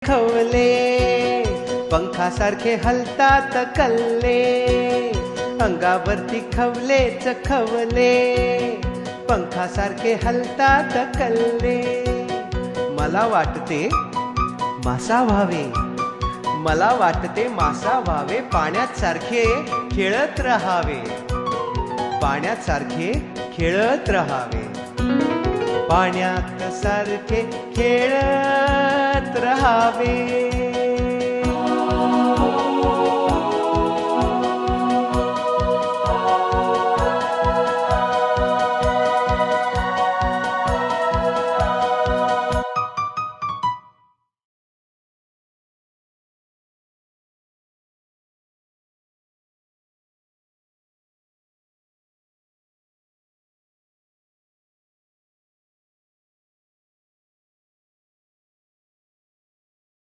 खवले पंखासारखे हलतात कल्ले, अंगावरती खवलेच खवले, पंखासारखे हलतात कल्ले. मला वाटते मासा व्हावे, मला वाटते मासा व्हावे, पाण्यात सारखे खेळत रहावे, पाण्यात सारखे खेळत रहावे, पाण्यात सारखे खेळत रहावे.